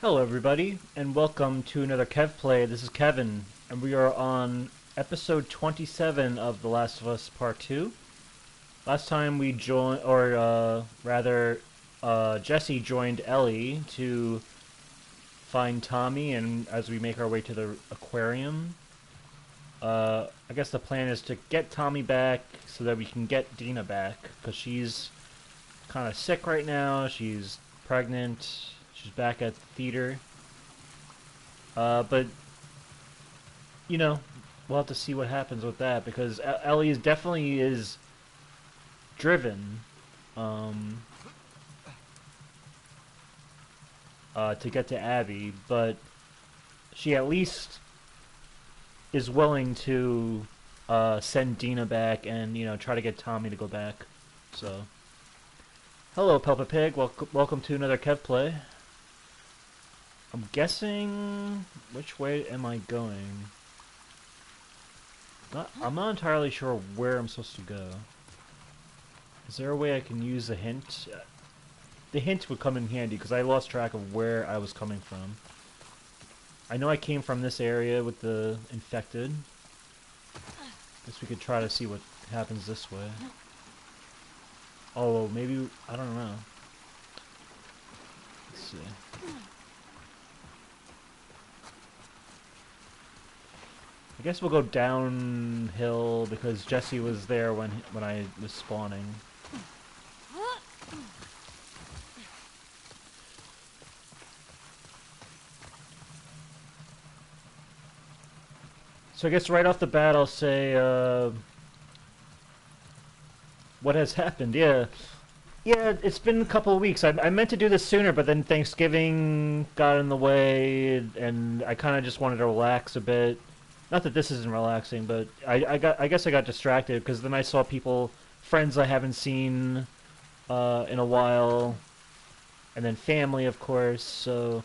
Hello everybody, and welcome to another Kev Play. This is Kevin, and we are on episode 27 of The Last of Us Part 2. Last time we joined, or rather, Jesse joined Ellie to find Tommy, and as we make our way to the aquarium, I guess the plan is to get Tommy back so that we can get Dina back, because she's kind of sick right now, she's pregnant, she's back at the theater. But you know, we'll have to see what happens with that because Ellie is definitely is driven um, to get to Abby, but she at least is willing to send Dina back and try to get Tommy to go back. So, hello, Peppa Pig. Welcome to another Kev play. I'm guessing which way am I going? I'm not entirely sure where I'm supposed to go. Is there a way I can use a hint? The hint would come in handy because I lost track of where I was coming from. I know I came from this area with the infected. Guess we could try to see what happens this way. Oh, maybe, I don't know. Let's see. I guess we'll go downhill because Jesse was there when I was spawning. So I guess right off the bat I'll say what has happened. Yeah, it's been a couple of weeks. I meant to do this sooner, but then Thanksgiving got in the way, and I kind of just wanted to relax a bit. Not that this isn't relaxing, but I guess I got distracted because then I saw friends I haven't seen in a while, and then family, of course. So,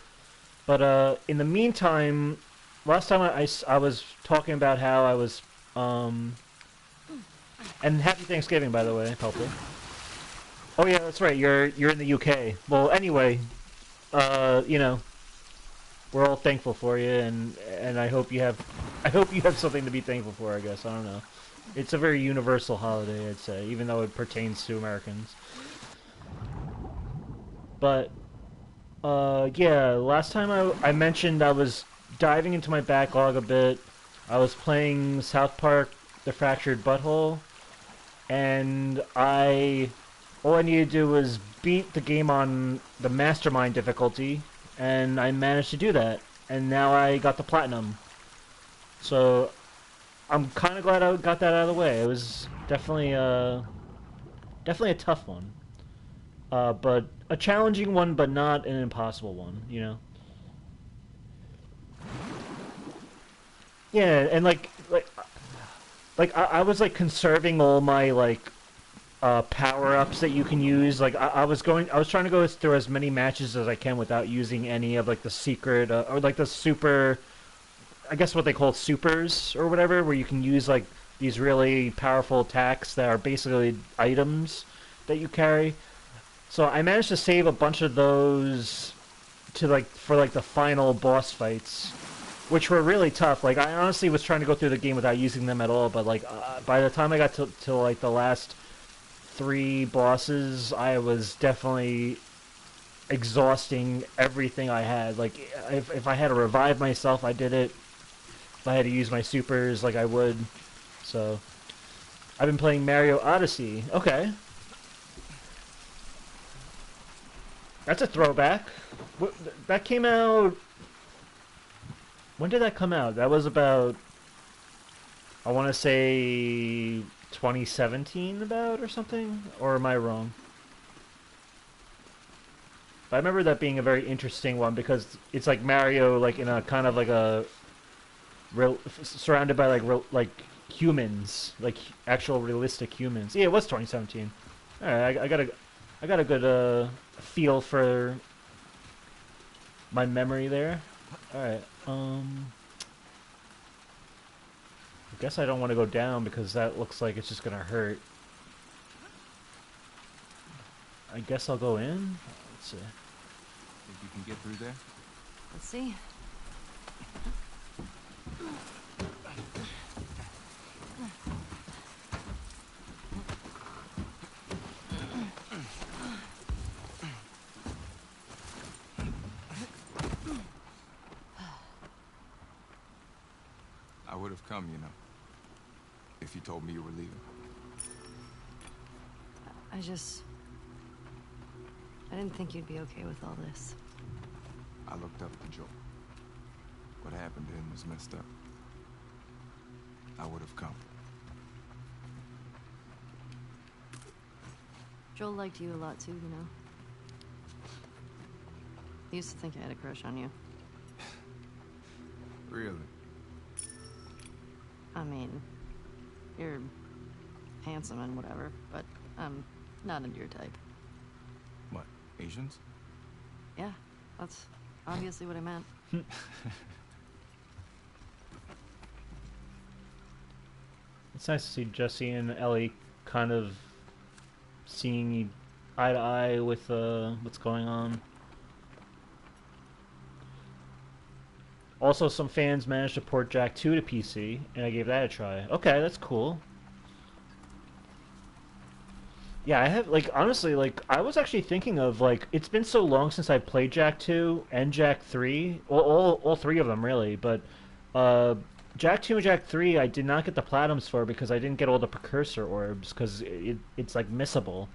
but in the meantime, last time I was talking about how I was and happy Thanksgiving, by the way, Pelper. Oh yeah, that's right. You're in the UK. Well, anyway, you know, we're all thankful for you, and I hope you have something to be thankful for. I guess I don't know. It's a very universal holiday, I'd say, even though it pertains to Americans. But yeah, last time I mentioned I was diving into my backlog a bit. I was playing South Park: The Fractured Butthole, and all I needed to do was beat the game on the Mastermind difficulty, and I managed to do that. And now I got the platinum. So I'm kind of glad I got that out of the way. It was definitely a tough one, but a challenging one, but not an impossible one. You know. Yeah, and I was like conserving all my power ups that you can use. I was trying to go through as many matches as I can without using any of like the secret or like the super, I guess what they call supers or whatever, where you can use like these really powerful attacks that are basically items that you carry. So I managed to save a bunch of those to for the final boss fights, which were really tough. Like I honestly was trying to go through the game without using them at all, but by the time I got to like the last three bosses, I was definitely exhausting everything I had. Like if I had to revive myself, I did it. If I had to use my supers, like I would. So I've been playing Mario Odyssey. Okay, that's a throwback. That came out. When did that come out? That was about, I want to say 2017 about or something? Or am I wrong? But I remember that being a very interesting one because it's like Mario like in a kind of like a surrounded by like humans, like actual realistic humans. Yeah, it was 2017. All right, I got a good feel for my memory there. All right. I guess I don't want to go down because that looks like it's just gonna hurt. I guess I'll go in. Let's see. Think you can get through there? Let's see. I would have come, you know, if you told me you were leaving. I didn't think you'd be okay with all this. I looked up to Joel. What happened to him was messed up. I would have come. Joel liked you a lot too, you know. He used to think I had a crush on you. Really? I mean, you're handsome and whatever, but I'm not into your type. What, Asians? Yeah, that's obviously what I meant. It's nice to see Jesse and Ellie kind of seeing eye to eye with what's going on. Also, some fans managed to port Jak 2 to PC, and I gave that a try. Okay, that's cool. Yeah, I have, like, honestly, like, I was actually thinking of, like, it's been so long since I played Jak 2 and Jak 3, well, all three of them, really, but, Jak 2 and Jak 3, I did not get the Platinums for because I didn't get all the Precursor Orbs, because it's, like, missable.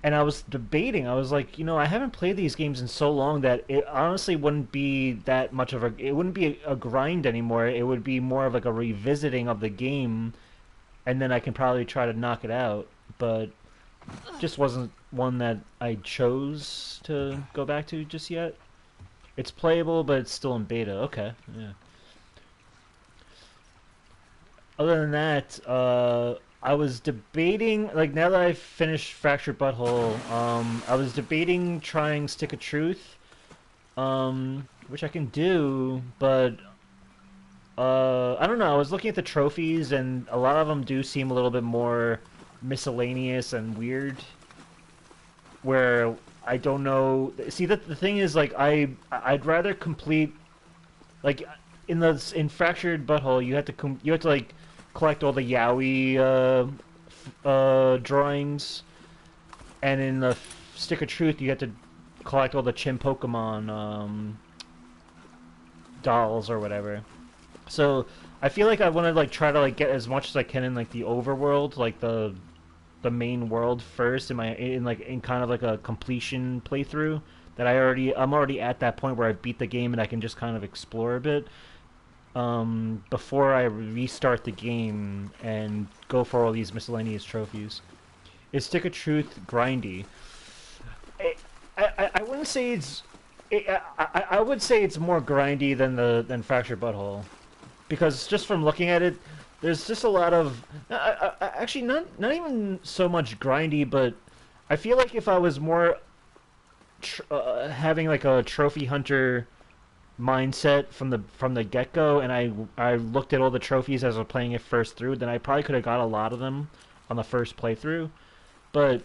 And I was debating, I was like, you know, I haven't played these games in so long that it honestly wouldn't be that much of a, it wouldn't be a grind anymore, it would be more of, like, a revisiting of the game, and then I can probably try to knock it out, but just wasn't one that I chose to go back to just yet. It's playable, but it's still in beta. Okay, yeah. Other than that, I was debating, like, now that I've finished Fractured Butthole, I was debating trying Stick of Truth, which I can do, but I don't know. I was looking at the trophies, and a lot of them do seem a little bit more miscellaneous and weird. Where I don't know. See, the thing is, like, I'd rather complete, like, in Fractured Butthole, you have to like collect all the Yaoi drawings, and in the Stick of Truth, you have to collect all the Chim Pokemon dolls or whatever. So I feel like I want to, like, try to, like, get as much as I can in, like, the overworld, like the main world first in kind of like a completion playthrough that I'm already at that point where I beat the game and I can just kind of explore a bit before I restart the game and go for all these miscellaneous trophies. Is Stick of Truth grindy? I wouldn't say it's. I would say it's more grindy than Fractured Butthole, because just from looking at it, there's just a lot of actually not even so much grindy, but I feel like if I was more having like a trophy hunter mindset from the get go, and I looked at all the trophies as I was playing it first through, then I probably could have got a lot of them on the first playthrough. But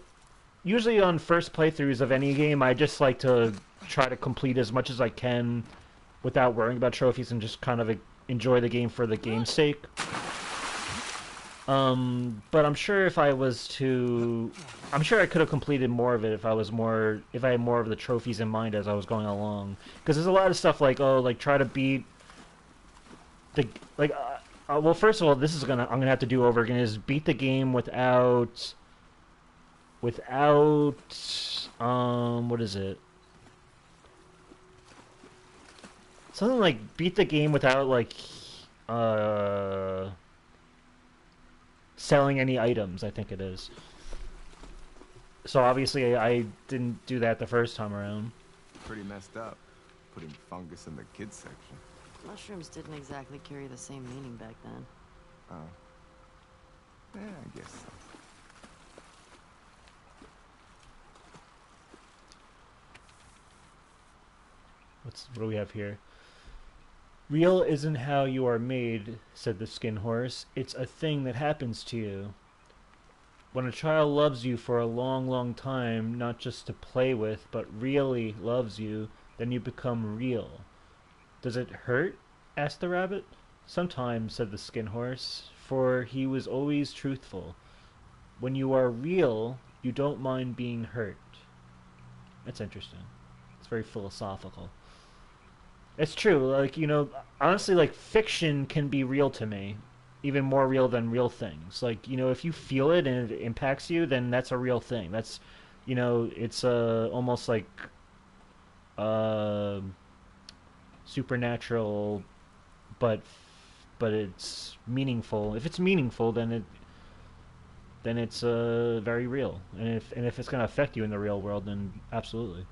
usually on first playthroughs of any game, I just like to try to complete as much as I can without worrying about trophies and just kind of enjoy the game for the game's sake. But I'm sure if I was to, I'm sure I could have completed more of it if I had more of the trophies in mind as I was going along. Because there's a lot of stuff like, oh, like try to beat the, like, well, first of all, I'm gonna have to do over again, is beat the game without, what is it? Something like beat the game without, like, selling any items, I think it is. So obviously I didn't do that the first time around. Pretty messed up, putting fungus in the kids section. Mushrooms didn't exactly carry the same meaning back then. Oh. Yeah, I guess so. What do we have here? Real isn't how you are made, said the skin horse. It's a thing that happens to you. When a child loves you for a long, long time, not just to play with, but really loves you, then you become real. Does it hurt? Asked the rabbit. Sometimes, said the skin horse, for he was always truthful. When you are real, you don't mind being hurt. That's interesting. It's very philosophical. It's true. Like, honestly, like, fiction can be real to me. Even more real than real things. Like, if you feel it and it impacts you, then that's a real thing. That's, it's almost like uh, supernatural, but it's meaningful. If it's meaningful, then it's very real. And if it's gonna affect you in the real world, then absolutely,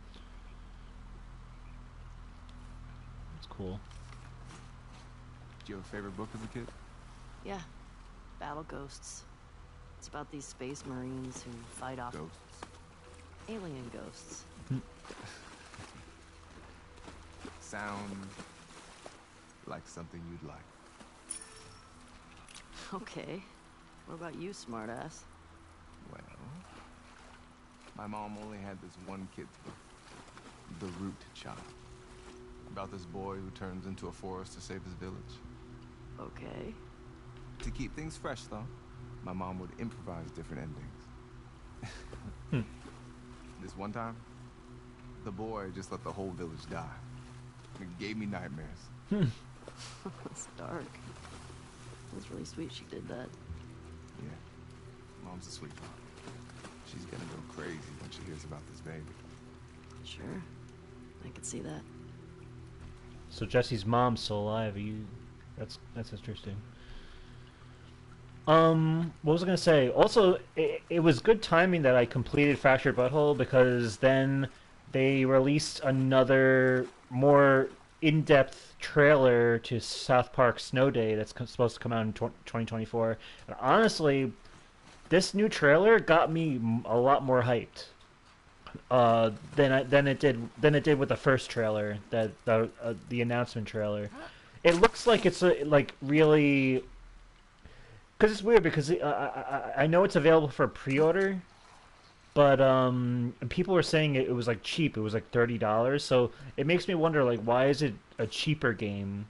it's cool. Do you have a favorite book as a kid? Yeah, Battle Ghosts. It's about these space marines who fight off Ghosts. alien ghosts. Sound like something you'd like. Okay. What about you, smartass? Well, my mom only had this one kid's book, The Root Child, about this boy who turns into a forest to save his village. Okay. To keep things fresh, though, my mom would improvise different endings. This one time, the boy just let the whole village die. It gave me nightmares. That's dark. That's really sweet she did that. Yeah, Mom's a sweetheart. She's gonna go crazy when she hears about this baby. Sure. I could see that. So Jesse's mom's still alive. That's interesting. What was I gonna say? Also, it was good timing that I completed Fractured Butthole, because then they released another more in-depth trailer to South Park Snow Day that's supposed to come out in 2024. And honestly, this new trailer got me a lot more hyped than it did with the first trailer, the announcement trailer. It looks like it's like really. Because it's weird, because I know it's available for pre-order, but people were saying it was like cheap. It was like $30, so it makes me wonder, like, why is it a cheaper game?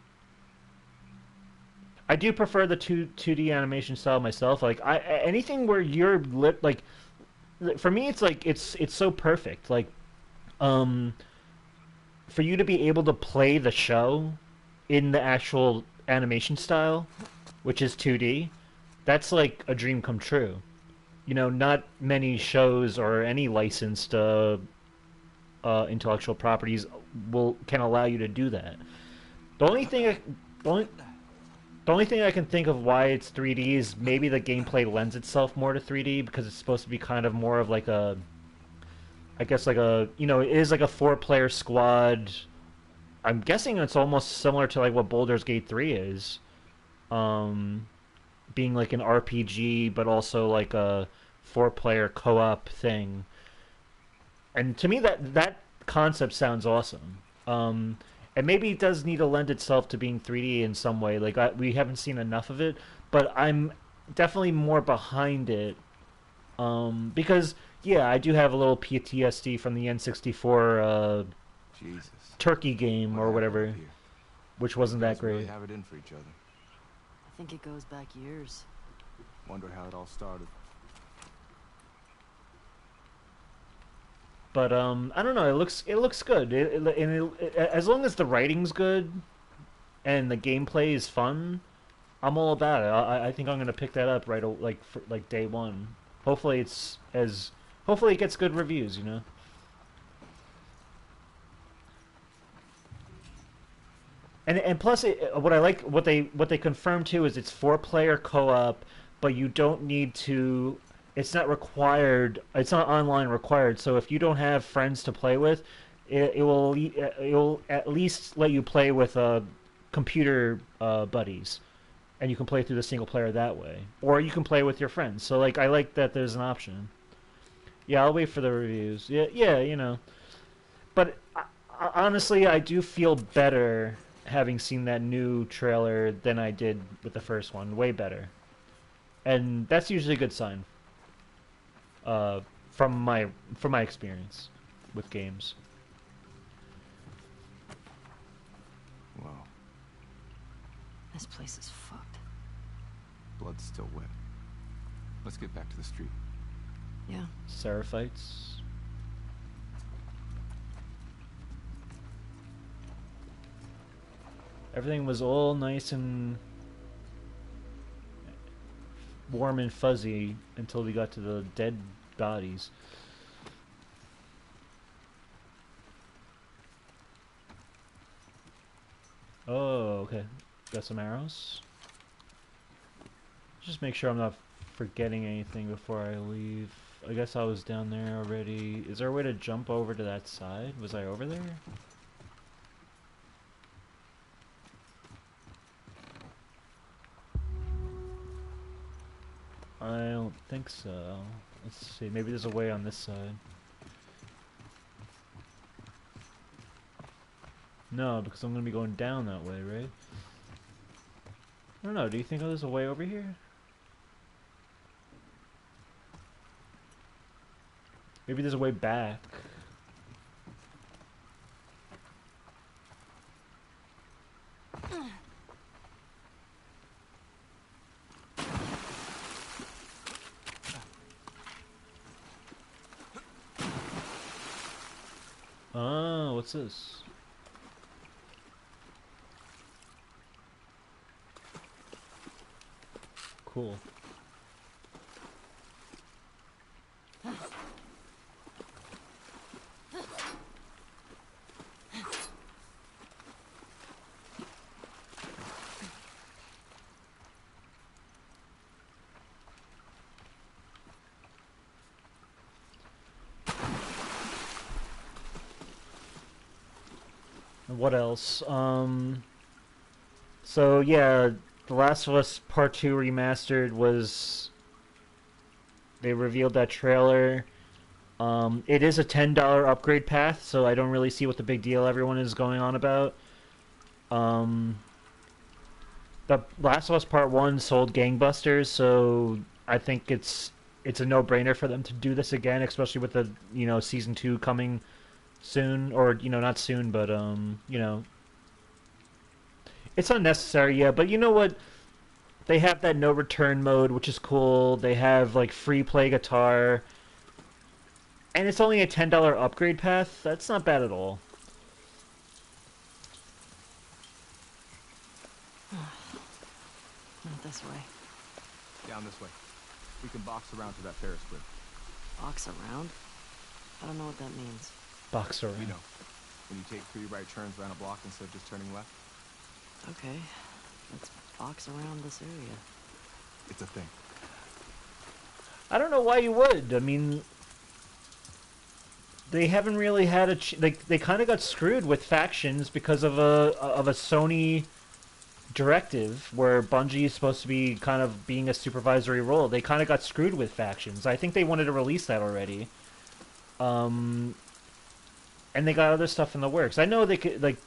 I do prefer the 2D animation style myself. Like, anything where you're like, for me, it's like it's so perfect. Like, for you to be able to play the show in the actual animation style, which is 2D. That's like a dream come true. Not many shows or any licensed intellectual properties can allow you to do that. The only thing I can think of why it's 3D is maybe the gameplay lends itself more to 3D, because it's supposed to be kind of more of like a, I guess like a, it is like a 4-player squad. I'm guessing it's almost similar to like what Baldur's Gate 3 is. Being like an RPG, but also like a 4-player co-op thing. And to me, that concept sounds awesome. And maybe it does need to lend itself to being 3D in some way. Like, we haven't seen enough of it, but I'm definitely more behind it. Because, yeah, I do have a little PTSD from the N64 Jesus. Turkey game or whatever, happened here? which wasn't that Really great. have it in for each other. I think it goes back years. Wonder how it all started. But I don't know. It looks good. As long as the writing's good and the gameplay is fun, I'm all about it. I think I'm gonna pick that up like day one. Hopefully hopefully it gets good reviews. And plus, what they confirmed too is it's 4-player co-op, but you don't need to. It's not required. It's not online required. So if you don't have friends to play with, it will at least let you play with computer buddies, and you can play through the single player that way, or you can play with your friends. So like, I like that there's an option. Yeah, I'll wait for the reviews. Yeah. But honestly, I do feel better having seen that new trailer than I did with the first one. Way better. And that's usually a good sign. uh, from my experience with games. Wow, This place is fucked. blood's still wet. Let's get back to the street. Yeah. Seraphites. Everything was all nice and warm and fuzzy until we got to the dead bodies. Oh, okay. Got some arrows. Just make sure I'm not forgetting anything before I leave. I guess I was down there already. Is there a way to jump over to that side? Was I over there? I don't think so. Let's see. Maybe there's a way on this side. No, because I'm going to be going down that way, right? I don't know. Do you think there's a way over here? Maybe there's a way back. Oh, what's this? Cool. What else? So yeah, The Last of Us Part 2 Remastered was... They revealed that trailer. It is a $10 upgrade path, so I don't really see what the big deal everyone is going on about. The Last of Us Part 1 sold gangbusters, so I think it's a no-brainer for them to do this again, especially with the, Season 2 coming soon, or, not soon, but, it's unnecessary, yeah, but you know what? They have that no return mode, which is cool. They have, like, free play guitar. And it's only a $10 upgrade path. That's not bad at all. Not this way. Down this way. We can box around to that Ferris wheel. Box around? I don't know what that means. Box around. You know, when you take 3 right turns around a block instead of just turning left. Okay. Let's box around this area. It's a thing. I don't know why you would. I mean, they haven't really had a they kind of got screwed with factions because of a Sony directive where Bungie is supposed to be kind of being a supervisory role. They kind of got screwed with factions. I think they wanted to release that already. And they got other stuff in the works. I know they could, like,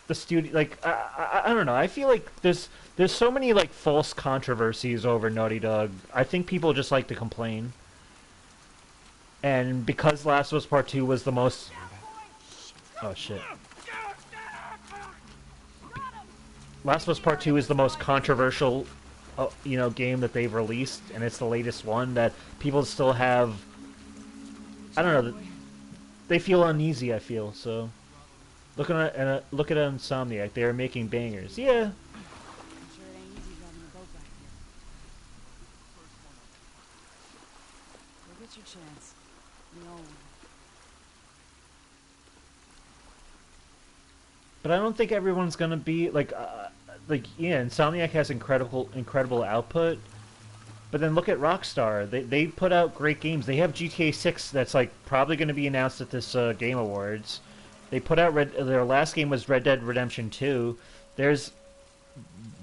the studio, like, I don't know. I feel like there's so many, like, false controversies over Naughty Dog. I think people just like to complain. And because Last of Us Part 2 was the most... Oh, shit. Last of Us Part 2 is the most controversial, game that they've released, and it's the latest one that people still have... I don't know. They feel uneasy, I feel, so... Look at Insomniac. They are making bangers. Yeah. I'm sure it ain't easy driving a boat back here. Go get your chance. You know. But I don't think everyone's gonna be like, yeah, Insomniac has incredible output. But then look at Rockstar. They put out great games. They have GTA 6 that's like probably going to be announced at this Game Awards. They put out their last game was Red Dead Redemption 2. They're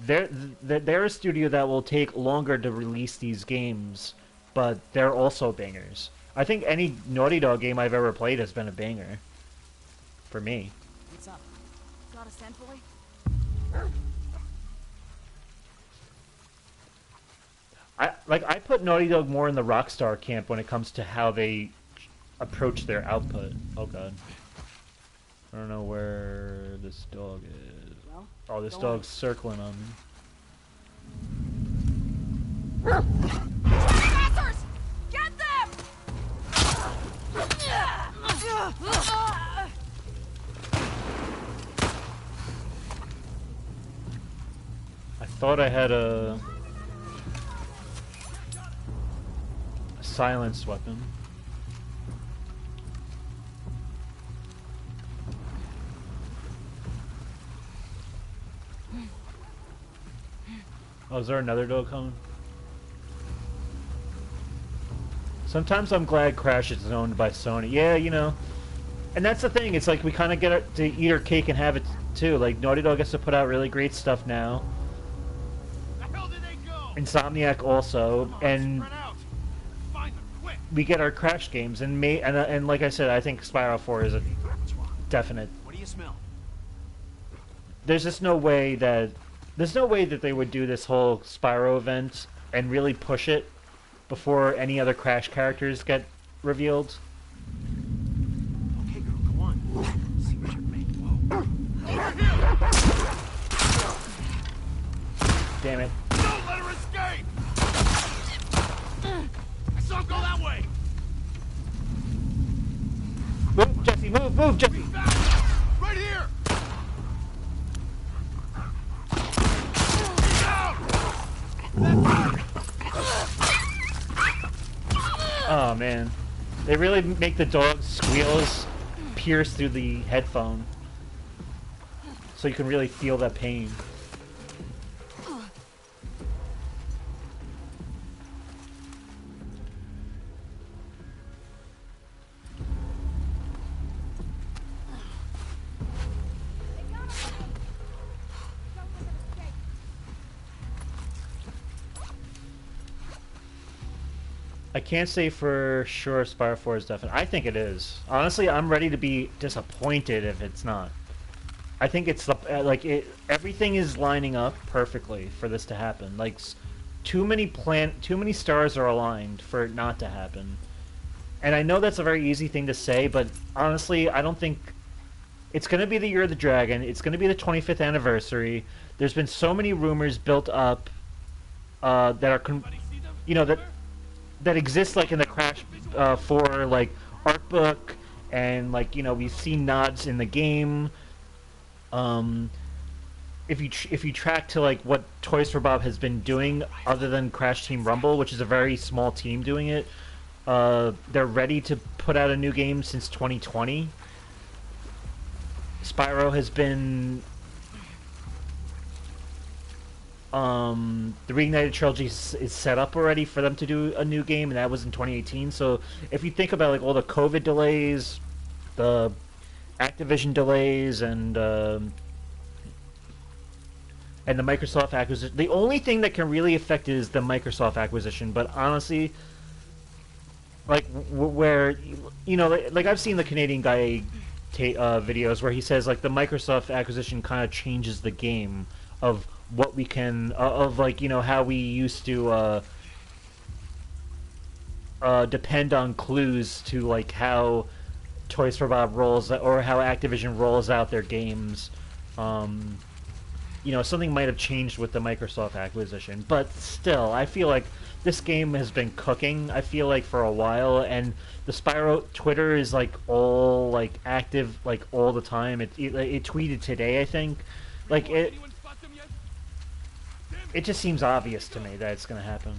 a studio that will take longer to release these games, but they're also bangers. I think any Naughty Dog game I've ever played has been a banger. For me. What's up? Got a scent boy? I put Naughty Dog more in the Rockstar camp when it comes to how they approach their output. Oh god. I don't know where this dog is. Well, Oh, this go dog's circling on me. Bastards! Get them! I thought I had a silenced weapon. Oh, is there another dog coming? Sometimes I'm glad Crash is owned by Sony. Yeah, you know. And that's the thing. It's like we kind of get to eat our cake and have it too. Like Naughty Dog gets to put out really great stuff now. The hell did they go? Insomniac also, and Spread out. Find them quick. we get our Crash games. And like I said, I think Spyro 4 is a What's wrong? definite. What do you smell? There's just no way that they would do this whole Spyro event and really push it before any other Crash characters get revealed. Okay, girl, go on. See what you're made. Whoa. Damn it. Don't let her escape! I saw him go that way! Move, Jesse, move, Jesse! Fast! Right here! Down! Oh man, they really make the dog's squeals pierce through the headphone, so you can really feel that pain. I can't say for sure Spyro 4 is definite. I think it is. Honestly, I'm ready to be disappointed if it's not. I think it's the everything is lining up perfectly for this to happen. Like too many stars are aligned for it not to happen. And I know that's a very easy thing to say, but honestly, I don't think it's going to be the Year of the Dragon. It's going to be the 25th anniversary. There's been so many rumors built up that are that exist like in the Crash 4 like art book, and like we've seen nods in the game. If you track to like what Toys for Bob has been doing other than Crash Team Rumble, which is a very small team doing it, they're ready to put out a new game since 2020. Spyro has been the Reignited Trilogy is set up already for them to do a new game, and that was in 2018. So if you think about like all the COVID delays, the Activision delays, and the Microsoft acquisition, the only thing that can really affect it is the Microsoft acquisition. But honestly, like where like I've seen the Canadian guy videos where he says like the Microsoft acquisition kind of changes the game of what we can of like how we used to depend on clues to like how Toys for Bob rolls or how Activision rolls out their games. Something might have changed with the Microsoft acquisition, but still, I feel like this game has been cooking. I feel like for a while, and the Spyro Twitter is like all like active like all the time. It tweeted today, I think, like it. It just seems obvious to me that it's going to happen.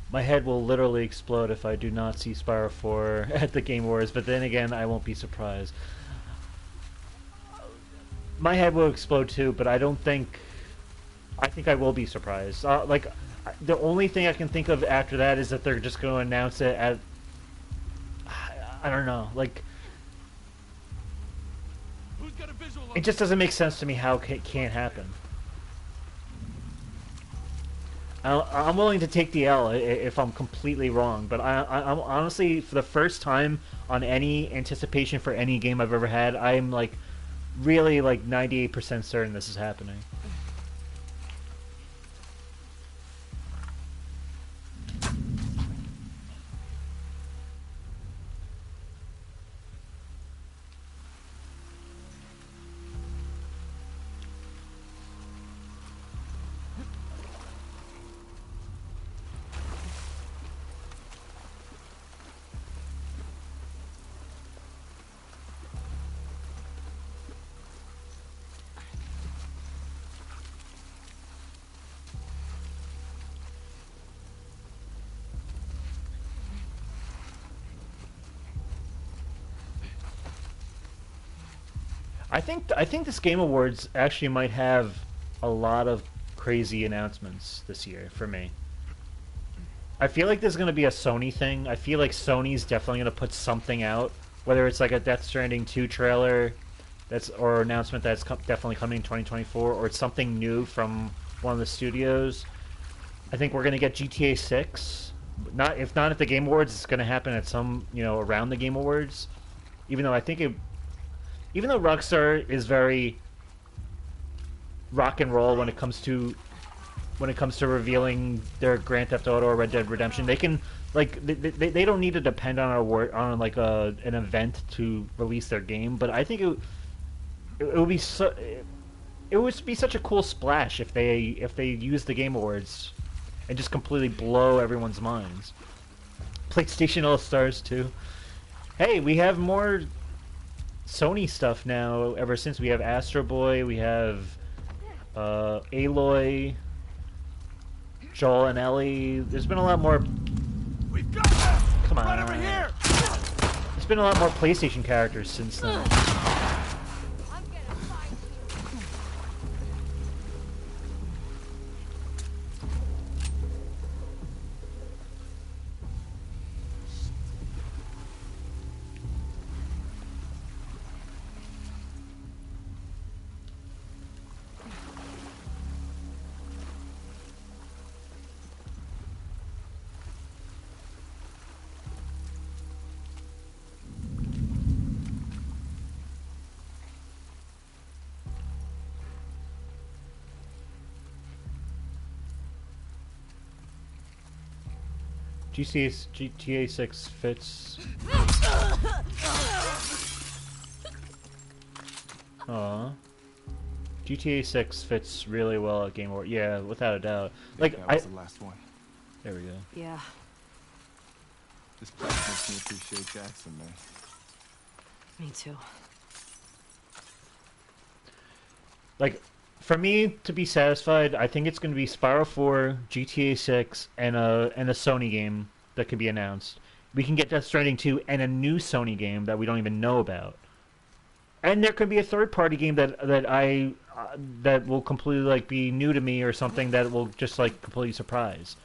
My head will literally explode if I do not see Spyro 4 at the Game Awards, but then again, I won't be surprised. My head will explode too, but I think I will be surprised. The only thing I can think of after that is that they're just going to announce it at... I don't know, like... It just doesn't make sense to me how it can't happen. I'm willing to take the L if I'm completely wrong, but I'm honestly, for the first time on any anticipation for any game I've ever had, I'm like really like 98% certain this is happening. I think this Game Awards actually might have a lot of crazy announcements this year for me. I feel like there's going to be a Sony thing. I feel like Sony's definitely going to put something out, whether it's like a Death Stranding 2 trailer that's or announcement that's definitely coming in 2024, or it's something new from one of the studios. I think we're going to get GTA 6. Not if not at the Game Awards, it's going to happen at some, around the Game Awards. Even though I think it even though Rockstar is very rock and roll when it comes to revealing their Grand Theft Auto or Red Dead Redemption, they can like they don't need to depend on like an event to release their game. But I think it would be it would be such a cool splash if they use the Game Awards and just completely blow everyone's minds. PlayStation All Stars too. Hey, we have more Sony stuff now. Ever since we have Astro Boy, we have Aloy, Joel and Ellie. There's been a lot more. We've got them! Come on. Right over here! There's been a lot more PlayStation characters since then. GTA 6 fits. Aw. GTA 6 fits really well at Game Awards. Yeah, without a doubt. Like, that was the last one. There we go. Yeah. This place makes me appreciate Jackson, man. Me too. Like, for me to be satisfied, I think it's going to be Spyro 4, GTA 6, and a Sony game that could be announced. We can get Death Stranding 2 and a new Sony game that we don't even know about. And there could be a third-party game that will completely like be new to me or something that will just like completely surprise.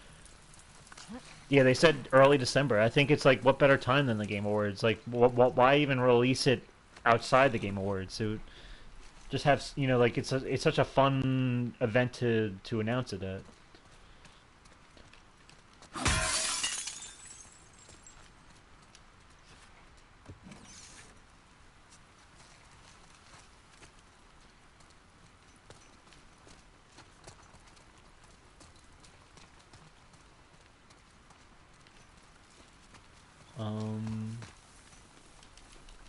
Yeah, they said early December. I think it's like, what better time than the Game Awards? Like, why even release it outside the Game Awards? It just have, like it's such a fun event to announce it at.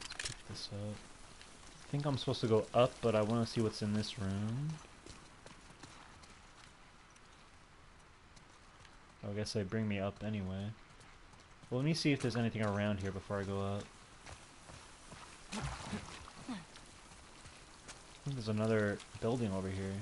Let's pick this up. I think I'm supposed to go up, but I want to see what's in this room. Oh, I guess they bring me up anyway. Well, let me see if there's anything around here before I go up. I think there's another building over here.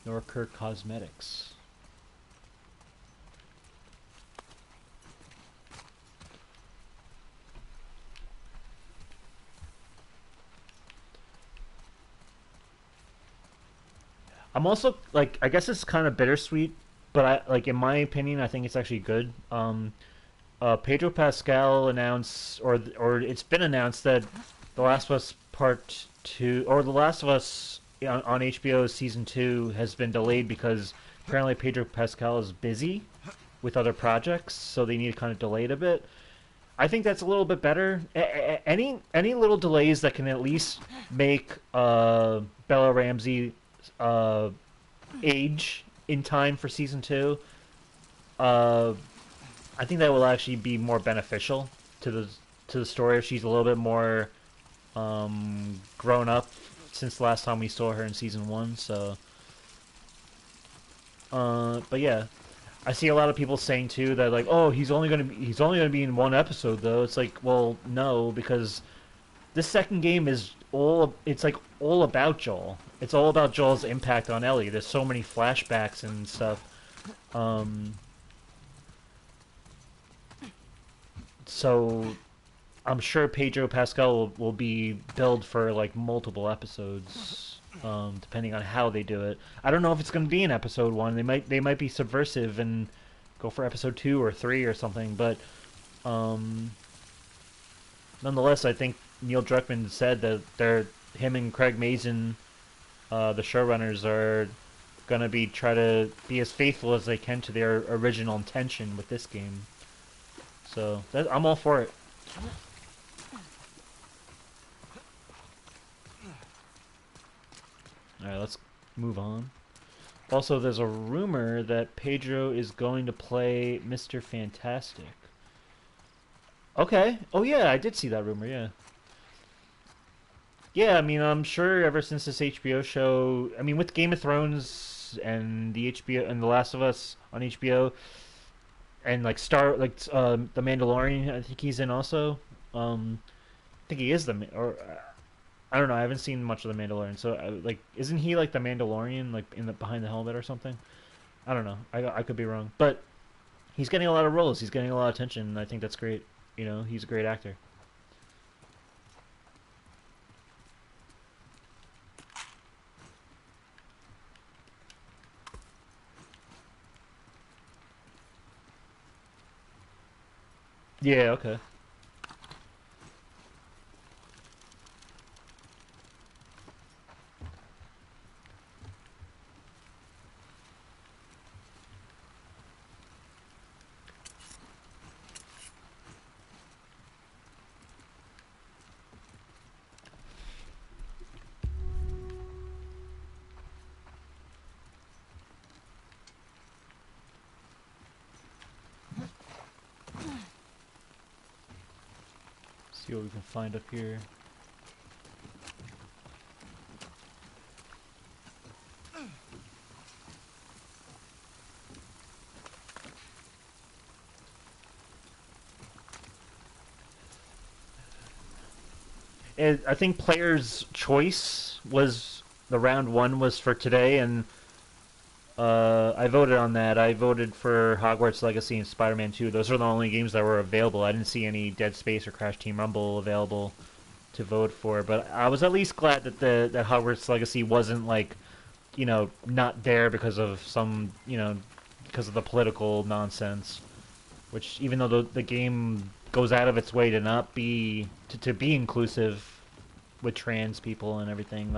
Norker Cosmetics. I'm also like, I guess it's kind of bittersweet, but I like, in my opinion, I think it's actually good. Pedro Pascal announced, or it's been announced that The Last of Us Part Two, or The Last of Us on HBO season 2 has been delayed because apparently Pedro Pascal is busy with other projects, so they need to kind of delay it a bit. I think that's a little bit better. Any little delays that can at least make Bella Ramsey uh, age in time for season 2. Uh, I think that will actually be more beneficial to the story if she's a little bit more grown up since the last time we saw her in season 1. So, but yeah, I see a lot of people saying too that like, oh, he's only gonna be in one episode though. It's like, well, no, because this second game is all about Joel. It's all about Joel's impact on Ellie. There's so many flashbacks and stuff. So I'm sure Pedro Pascal will be billed for like multiple episodes, depending on how they do it. I don't know if it's going to be in episode 1. They might be subversive and go for episode 2 or 3 or something. But nonetheless, I think Neil Druckmann said that him and Craig Mazin, the showrunners, are going to try to be as faithful as they can to their original intention with this game. So I'm all for it. Alright, let's move on. Also, there's a rumor that Pedro is going to play Mr. Fantastic. Okay. Oh yeah, I did see that rumor, yeah. Yeah, I mean, I'm sure ever since this HBO show, I mean, with Game of Thrones and the HBO and The Last of Us on HBO, and like The Mandalorian, I think he's in also. I think he is or I don't know. I haven't seen much of The Mandalorian, so like, isn't he like the Mandalorian, like in the behind the helmet or something? I don't know. I could be wrong, but he's getting a lot of roles. He's getting a lot of attention, and I think that's great. You know, he's a great actor. Yeah. Okay. See what we can find up here. I think players' choice was the round 1 was for today, and I voted on that. I voted for Hogwarts Legacy and Spider-Man 2. Those are the only games that were available. I didn't see any Dead Space or Crash Team Rumble available to vote for, but I was at least glad that that Hogwarts Legacy wasn't like, not there because of because of the political nonsense. Which, even though the game goes out of its way to not be to be inclusive with trans people and everything,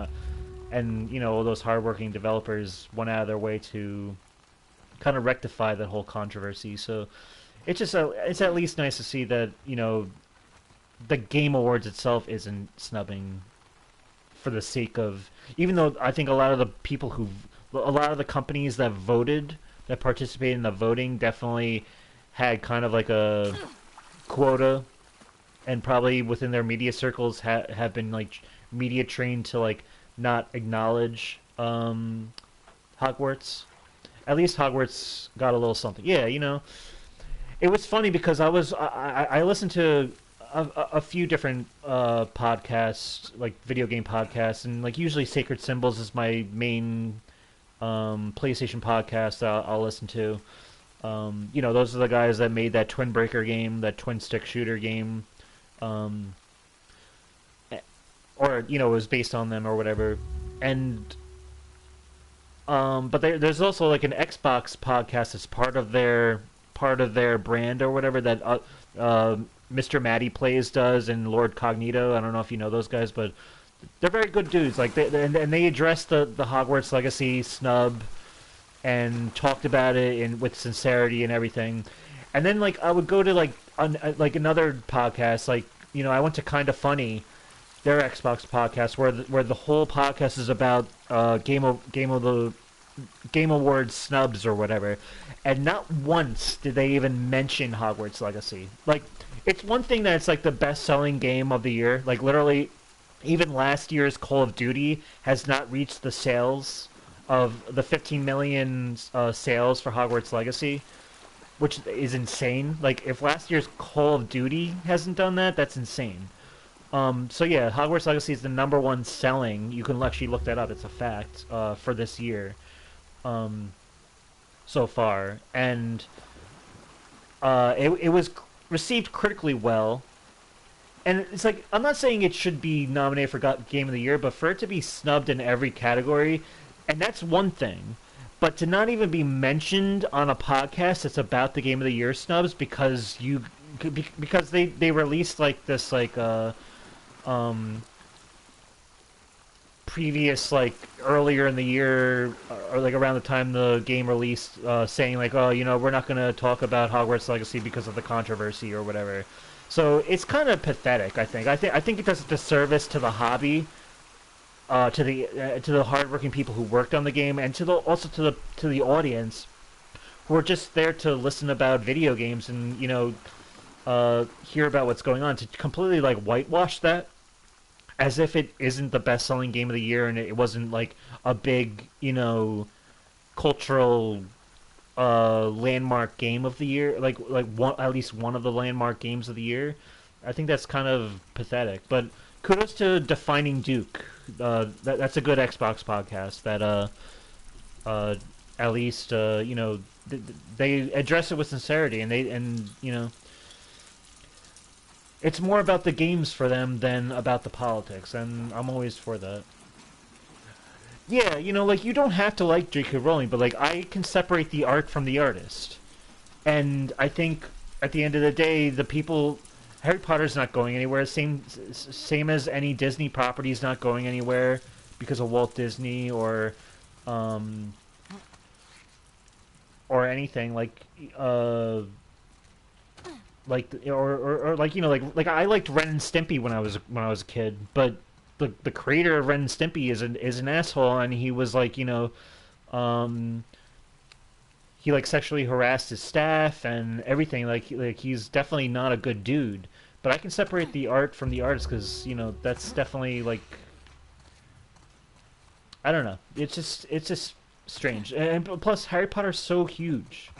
and all those hardworking developers went out of their way to kind of rectify that whole controversy. So it's at least nice to see that the Game Awards itself isn't snubbing for the sake of, even though I think a lot of the companies that participated in the voting definitely had kind of like a quota, and probably within their media circles have been like media trained to like not acknowledge Hogwarts. At least Hogwarts got a little something. Yeah, it was funny because I listened to a few different podcasts, like video game podcasts, and like usually Sacred Symbols is my main PlayStation podcast I'll listen to. Those are the guys that made that Twin Breaker game, that twin stick shooter game, or it was based on them or whatever. And But there's also like an Xbox podcast as part of their brand or whatever that Mr. Matty Plays does and Lord Cognito. I don't know if you know those guys, but they're very good dudes. Like and they address the Hogwarts Legacy snub and talked about it with sincerity and everything. And then like I would go to like another podcast, like I went to Kinda Funny, their Xbox podcast, where the whole podcast is about Game Awards snubs or whatever, and not once did they even mention Hogwarts Legacy. Like, it's one thing that it's like the best-selling game of the year. Like, literally, even last year's Call of Duty has not reached the sales of the 15 million sales for Hogwarts Legacy, which is insane. Like, if last year's Call of Duty hasn't done that, that's insane. So yeah, Hogwarts Legacy is the #1 selling. You can actually look that up. It's a fact for this year, so far, and it was received critically well. And it's like, I'm not saying it should be nominated for Game of the Year, but for it to be snubbed in every category, and that's one thing. But to not even be mentioned on a podcast that's about the Game of the Year snubs because they released like this like previous like earlier in the year or like around the time the game released, saying like, oh, we're not going to talk about Hogwarts Legacy because of the controversy or whatever. So it's kind of pathetic. I think it does a disservice to the hobby, to the hardworking people who worked on the game, and also to the audience who are just there to listen about video games and hear about what's going on. To completely like whitewash that as if it isn't the best-selling game of the year and it wasn't like a big cultural landmark game of the year, like at least one of the landmark games of the year. I think that's kind of pathetic. But kudos to Defining Duke. That's a good Xbox podcast that at least they address it with sincerity, and it's more about the games for them than about the politics, and I'm always for that. Yeah, like, you don't have to like J.K. Rowling, but, like, I can separate the art from the artist. And I think, at the end of the day, the people... Harry Potter's not going anywhere, same as any Disney property's not going anywhere because of Walt Disney or anything, like I liked Ren and Stimpy when I was a kid, but the creator of Ren and Stimpy is an asshole, and he was like he like sexually harassed his staff and everything. Like he's definitely not a good dude. But I can separate the art from the artist because that's definitely like, I don't know. It's just strange. And plus Harry Potter's so huge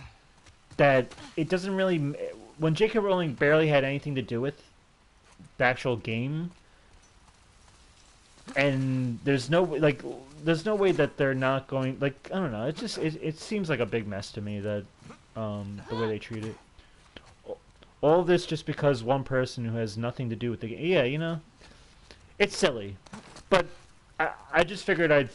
that it doesn't really, when J.K. Rowling barely had anything to do with the actual game, and there's no way that they're not going, like, I don't know, it seems like a big mess to me that the way they treat it. All this just because one person who has nothing to do with the game. Yeah, it's silly, but I just figured I'd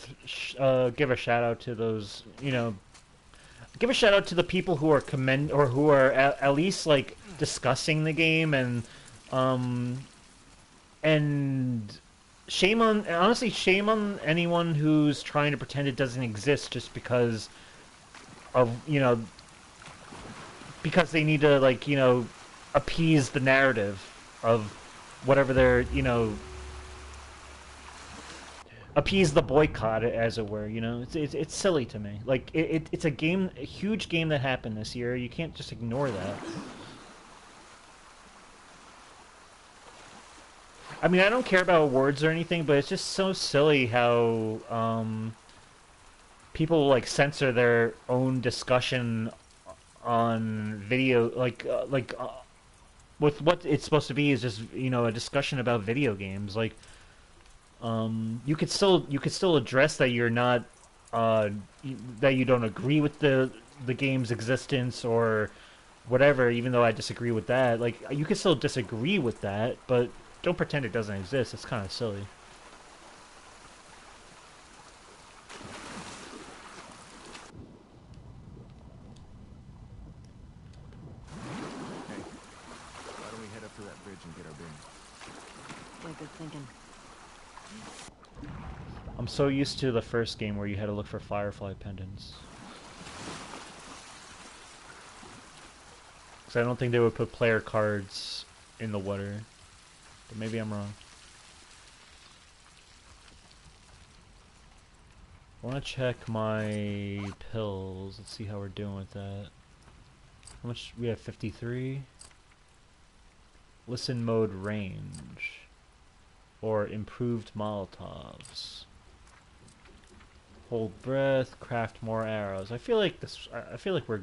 give a shout out to those, give a shout out to the people who are who are at least like discussing the game, and shame on anyone who's trying to pretend it doesn't exist just because of because they need to like appease the narrative of whatever they're appease the boycott, as it were. It's silly to me. Like it's a huge game that happened this year. You can't just ignore that. I mean, I don't care about awards or anything, but it's just so silly how people like censor their own discussion on video, with what it's supposed to be is just a discussion about video games. Like you could still address that you're not that you don't agree with the game's existence or whatever, even though I disagree with that. Like, you could still disagree with that, but don't pretend it doesn't exist. It's kind of silly. I'm so used to the first game where you had to look for firefly pendants. Because I don't think they would put player cards in the water. But maybe I'm wrong. I want to check my pills. Let's see how we're doing with that. How much? We have 53. Listen mode range. Or improved Molotovs. Hold breath, craft more arrows. I feel like we're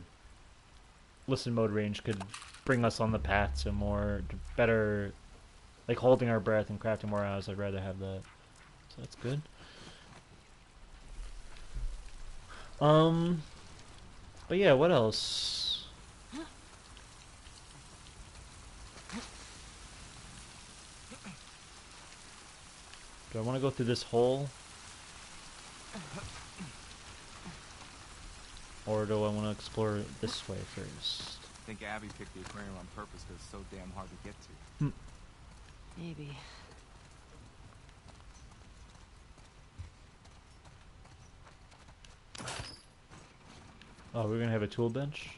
listen mode range could bring us on the path to more better, like holding our breath and crafting more arrows. I'd rather have that. So that's good. But yeah, what else? Do I want to go through this hole? Or do I want to explore this way first? I think Abby picked the aquarium on purpose because it's so damn hard to get to. Maybe. Oh, we're gonna have a tool bench?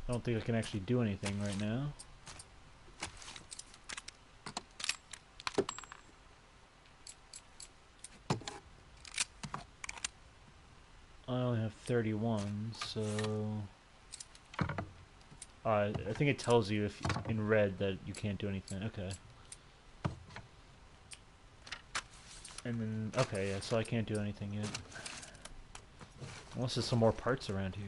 I don't think I can actually do anything right now. I only have 31, so... I think it tells you if in red that you can't do anything. Okay. And then, okay, yeah, so I can't do anything yet. Unless there's some more parts around here.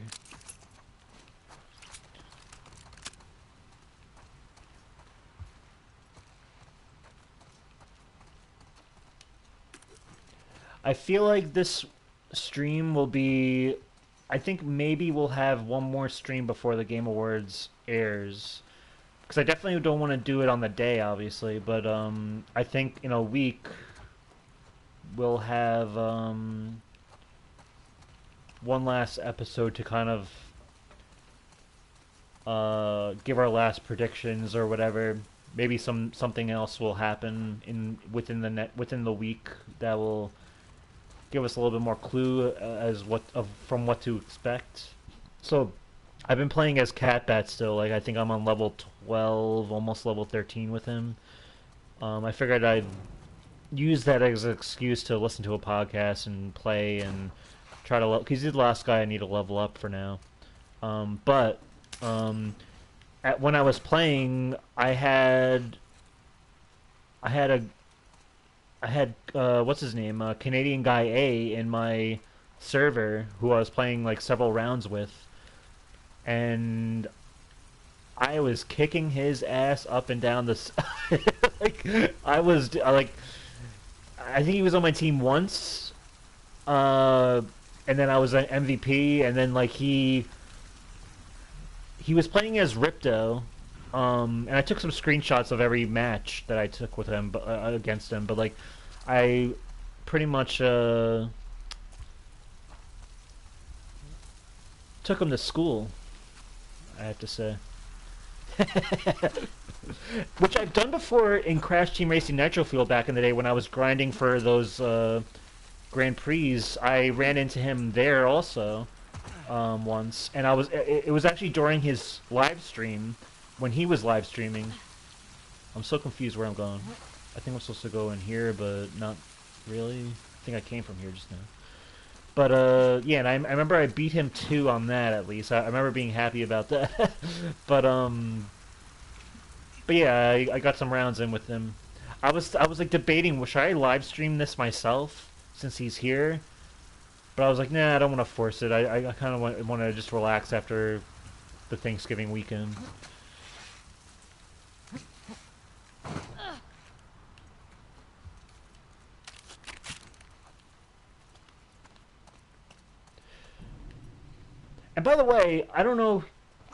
I feel like this stream will be... I think maybe we'll have one more stream before the Game Awards airs. Because I definitely don't want to do it on the day, obviously. But I think in a week we'll have one last episode to kind of give our last predictions or whatever. Maybe something else will happen within the week that will give us a little bit more clue from what to expect. So I've been playing as Catbat still. Like I think I'm on level 12, almost level 13 with him. I figured I'd use that as an excuse to listen to a podcast and play and try to because he's the last guy I need to level up for now. But when I was playing, I had what's his name, Canadian Guy A in my server who I was playing like several rounds with, and I was kicking his ass up and down the like I think he was on my team once, and then I was an MVP, and then like he was playing as Ripto. And I took some screenshots of every match that I took with him, against him. But like, I pretty much took him to school. I have to say, which I've done before in Crash Team Racing Nitro Fuel back in the day when I was grinding for those Grand Prix. I ran into him there also once, and it was actually during his live stream. When he was live streaming. I'm so confused where I'm going. I think I'm supposed to go in here, but not really. I think I came from here just now. But, yeah, and I remember I beat him 2 on that, at least. I remember being happy about that. But yeah, I got some rounds in with him. I was like debating, should I live stream this myself, since he's here? But I was like, nah, I don't want to force it. I kind of want to just relax after the Thanksgiving weekend. And by the way, I don't know,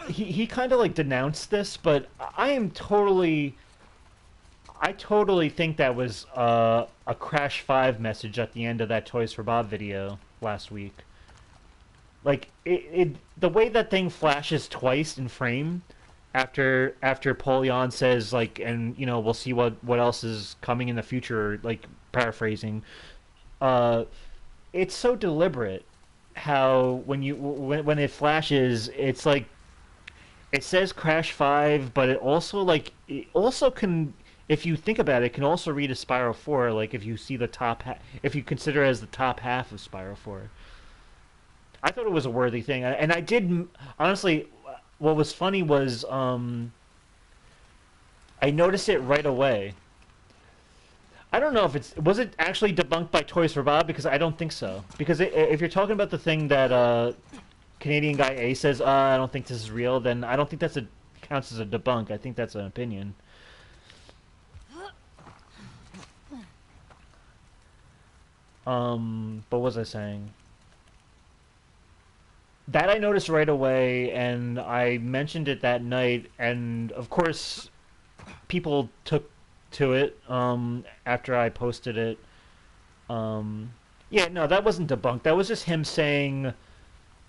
he kind of like denounced this, but I totally think that was a Crash 5 message at the end of that Toys for Bob video last week. Like, the way that thing flashes twice in frame, after Polion says like, and you know, we'll see what else is coming in the future, like paraphrasing. Uh, it's so deliberate how when it flashes, it's like it says Crash 5, but it also can, if you think about it, it can also read as Spiral 4. Like if you see the if you consider it as the top half of Spiral 4. I thought it was a worthy thing, and I did honestly. What was funny was I noticed it right away. I don't know if was it actually debunked by Toys for Bob, because I don't think so. Because if you're talking about the thing that Canadian guy A says, I don't think this is real, then I don't think that's a counts as a debunk. I think that's an opinion. But what was I saying? That I noticed right away, and I mentioned it that night, and of course, people took to it after I posted it. Yeah, no, that wasn't debunked. That was just him saying.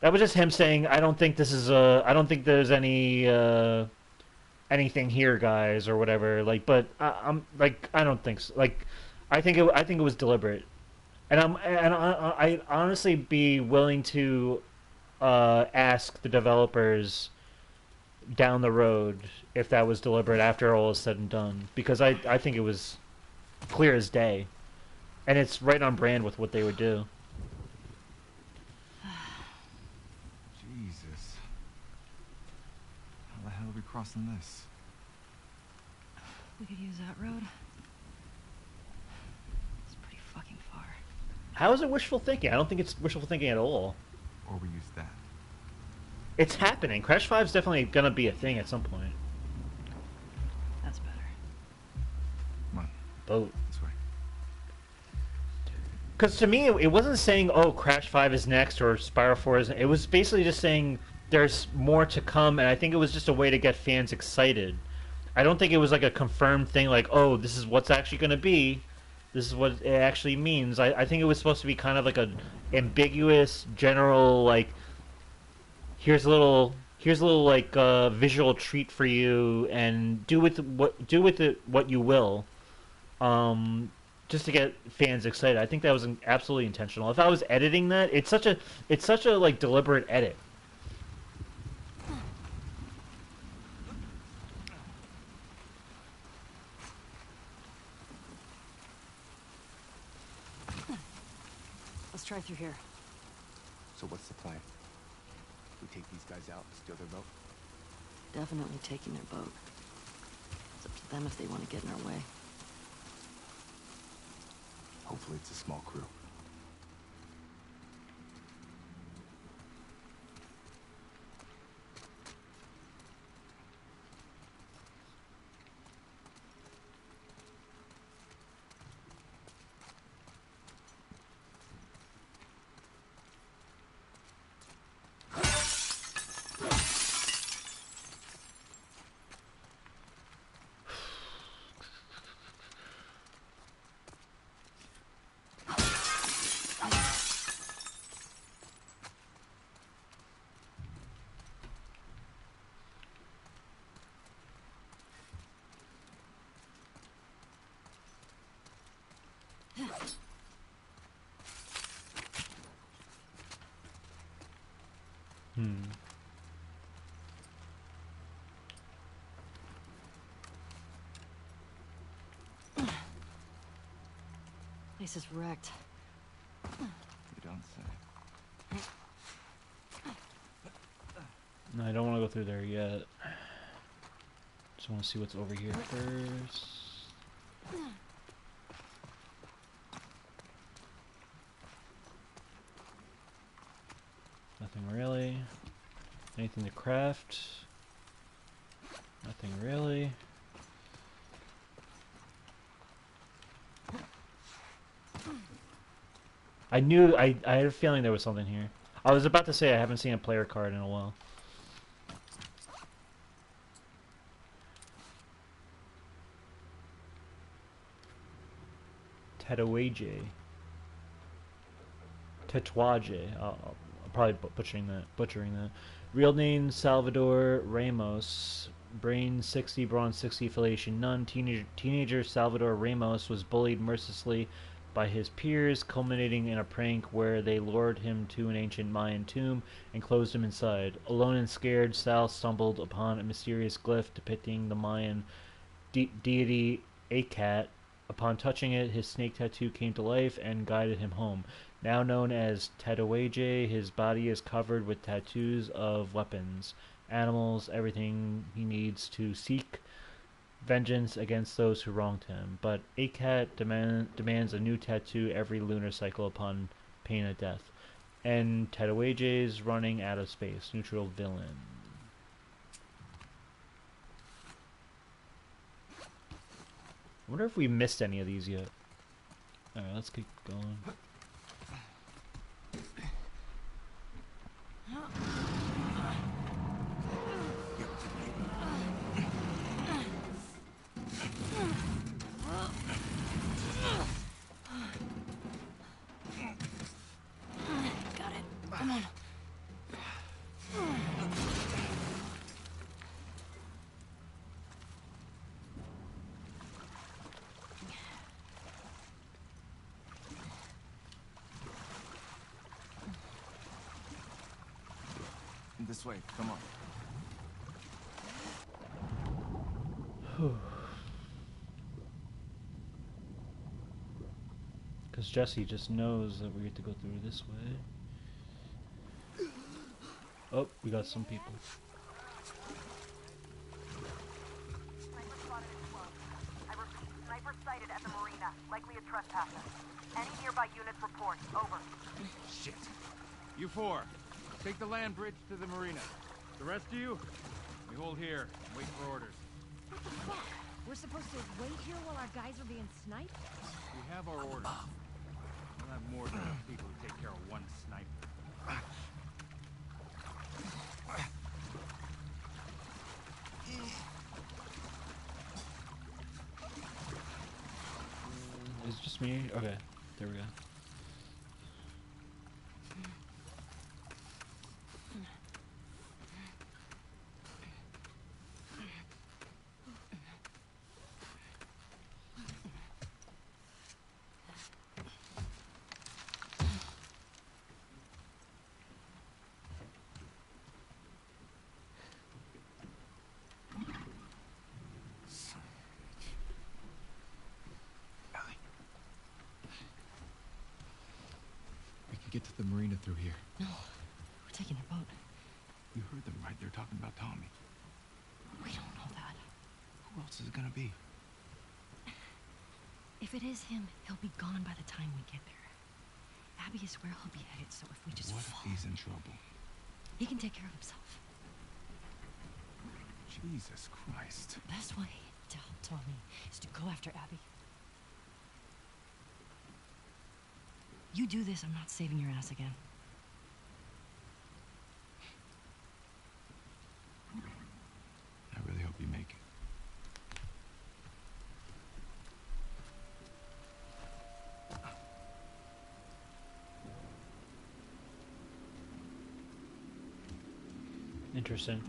That was just him saying, I don't think this is a. I don't think there's any anything here, guys, or whatever. Like, but I'm like, I don't think so. Like, I think it was deliberate, and I'd honestly be willing to ask the developers down the road if that was deliberate after all is said and done, because I think it was clear as day, and it's right on brand with what they would do. Jesus. How the hell are we crossing this? We could use that road. It's pretty fucking far. How is it wishful thinking? I don't think it's wishful thinking at all. Or we use that. It's happening. Crash 5 is definitely gonna be a thing at some point. That's better. Come on, Boat. this way. Because to me, it wasn't saying, "Oh, Crash 5 is next" or "Spiral 4 is." It was basically just saying there's more to come, and I think it was just a way to get fans excited. I don't think it was like a confirmed thing, like, "Oh, this is what's actually going to be. This is what it actually means." I think it was supposed to be kind of like a ambiguous, general, like, here's a little like visual treat for you, and do with it what you will. Just to get fans excited. I think that was absolutely intentional. If I was editing that, it's such a like deliberate edit. Let's try through here. So what's the plan? We take these guys out, steal their boat? Definitely taking their boat. It's up to them if they want to get in our way. Hopefully it's a small crew. Hmm. Place is wrecked. You don't say. No, I don't want to go through there yet. Just want to see what's over here first. Nothing really. Anything to craft? Nothing really. I had a feeling there was something here. I was about to say I haven't seen a player card in a while. Tatuaje. Tatuaje. probably butchering that. Real name Salvador Ramos. Brain 60, Brawn 60, affiliation none. Teenager Salvador Ramos was bullied mercilessly by his peers, culminating in a prank where they lured him to an ancient Mayan tomb and closed him inside. Alone and scared, Sal stumbled upon a mysterious glyph depicting the Mayan deity Akat. Upon touching it, his snake tattoo came to life and guided him home. Now known as Tatuaje, his body is covered with tattoos of weapons, animals, everything he needs to seek vengeance against those who wronged him. But Akat demands a new tattoo every lunar cycle upon pain of death. And Tatuaje's running out of space. Neutral villain. I wonder if we missed any of these yet. Alright, let's keep going. Got it. Come on. This way, come on. Because Jesse just knows that we have to go through this way. Oh, we got some people. Sniper spotted at 12. I repeat, sniper sighted at the marina, likely a trespasser. Any nearby units report. Over. Shit. You four, take the land bridge to the marina. The rest of you, we hold here and wait for orders. What the fuck? We're supposed to wait here while our guys are being sniped? We have our orders. We'll have more than enough people to take care of one sniper. Is it just me? Okay, there we go. We could get to the marina through here. No, we're taking a boat. You heard them, right? They're talking about Tommy. We don't know that. Who else is it gonna be? If it is him, he'll be gone by the time we get there. Abby is where he'll be headed, so if we just What if fall, he's in trouble? he can take care of himself. Jesus Christ. The best way to help Tommy is to go after Abby. You do this, I'm not saving your ass again. I really hope you make it. Interesting.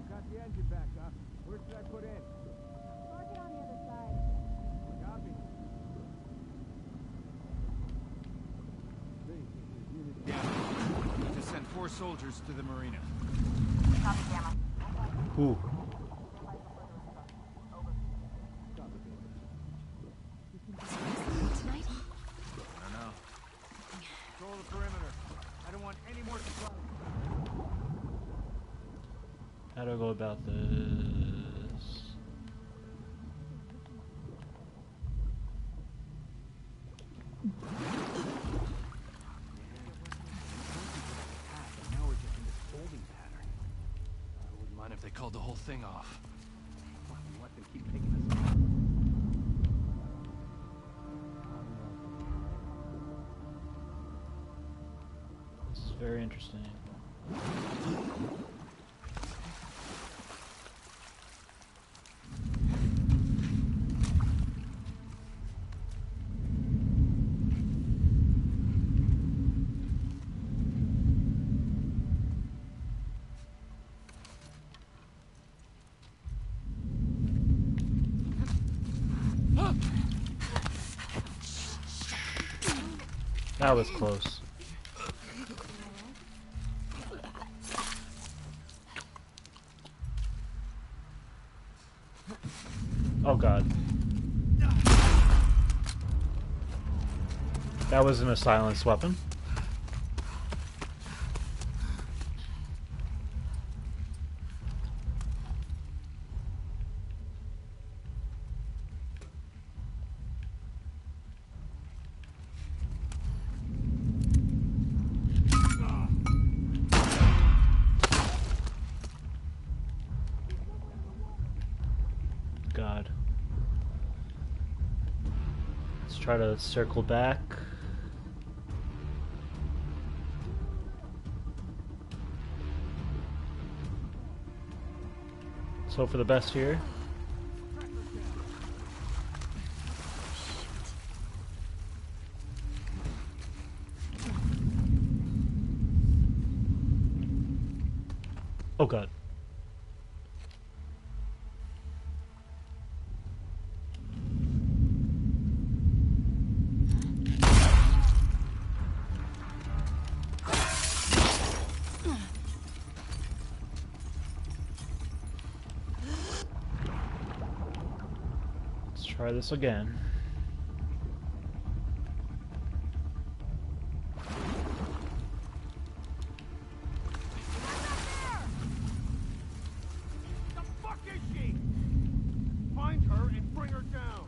Got the engine back up. Where should I put in? Park it on the other side. Copy. Need to send 4 soldiers to the marina. Copy, Gamma. Who? Tonight? I don't know. Control the perimeter. I don't want any more surprises. How do I go about this? Now we're just in this holding pattern. I wouldn't mind if they called the whole thing off. Why do we let them keep picking us off? This is very interesting. That was close. Oh god. That wasn't a silenced weapon. God. Let's try to circle back. Let's hope for the best here. Oh god. Let's try this again. The fuck is she? Find her and bring her down.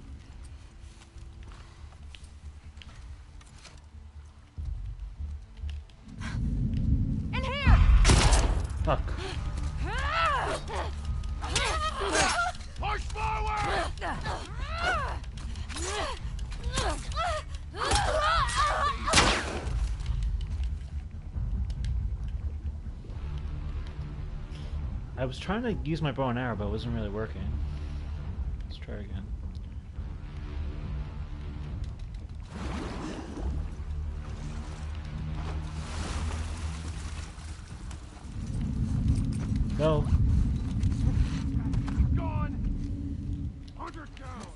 In here! Fuck. Push forward! I was trying to use my bow and arrow, but it wasn't really working. Let's try again. No. Gone! Hunt her down!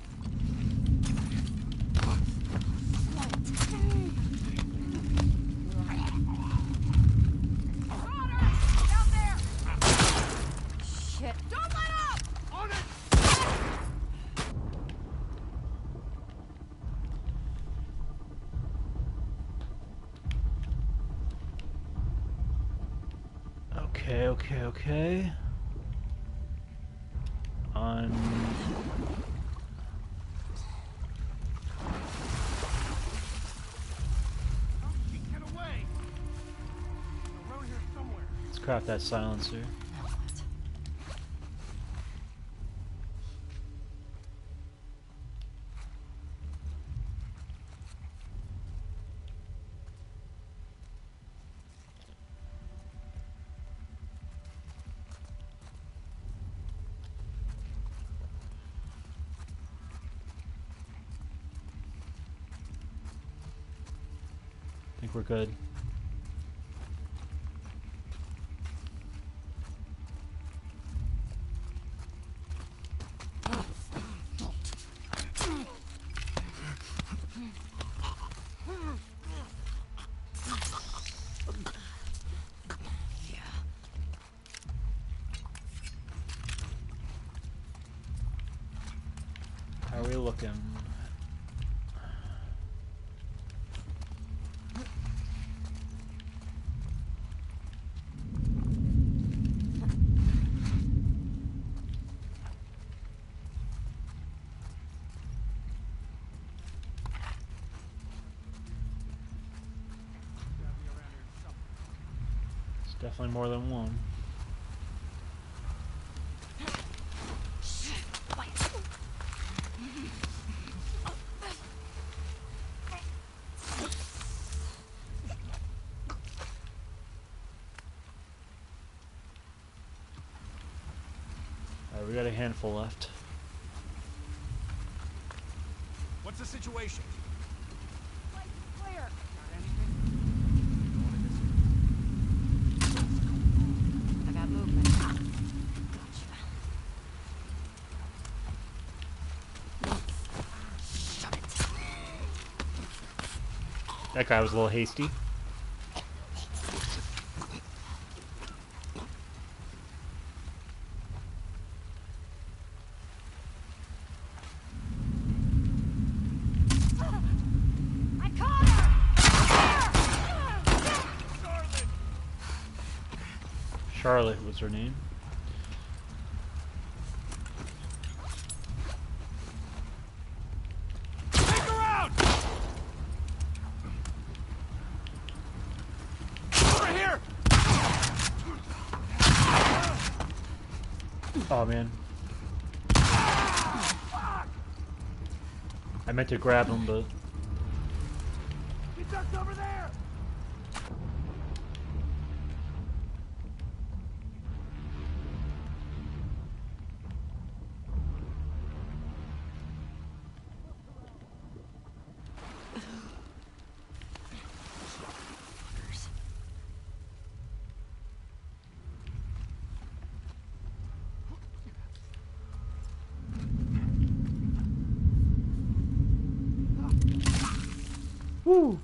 Down there! Shit. Don't let up! On it! Okay, okay, okay. On. How did she get away? She's around here somewhere. Let's craft that silencer. I think we're good. How are we looking? It's definitely more than one. Alright, we got a handful left. What's the situation? Lights clear. I got movement. Shut it. That guy was a little hasty. I caught her! Charlotte was her name. Take her out! Over here! Oh man. I meant to grab him, but He ducked over there! woo.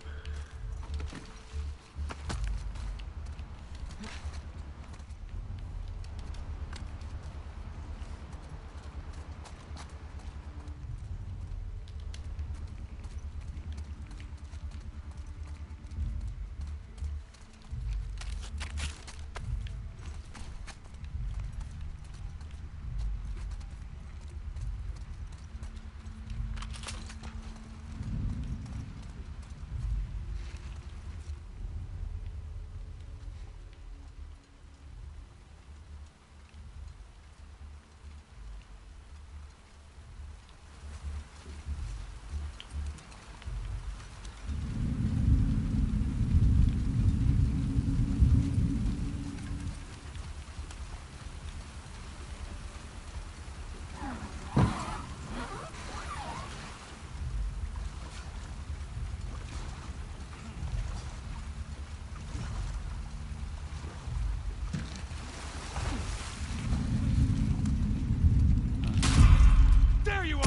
There you are!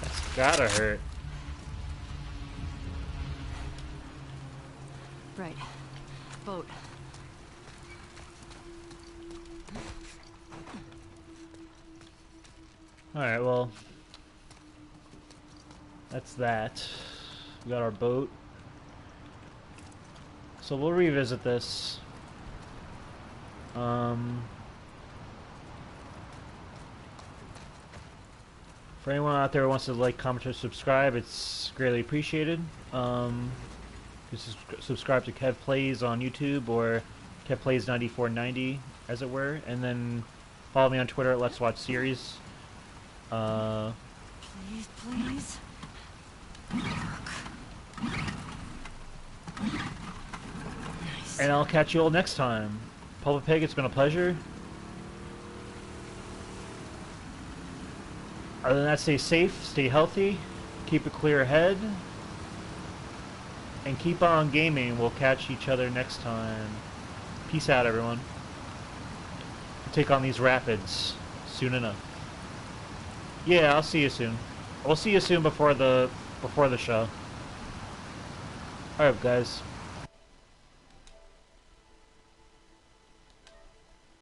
That's gotta hurt. Right. Boat. Alright, well. That's that. We got our boat. So we'll revisit this. For anyone out there who wants to like, comment, or subscribe, it's greatly appreciated. Just subscribe to Kev Plays on YouTube or Kev Plays 9490, as it were, and then follow me on Twitter at Let's Watch Series. Please, please. Nice. And I'll catch you all next time. Pulpa Pig, it's been a pleasure. Other than that, stay safe, stay healthy, keep a clear head, and keep on gaming. We'll catch each other next time. Peace out, everyone. We'll take on these rapids soon enough. Yeah, I'll see you soon. We'll see you soon before the show. Alright, guys.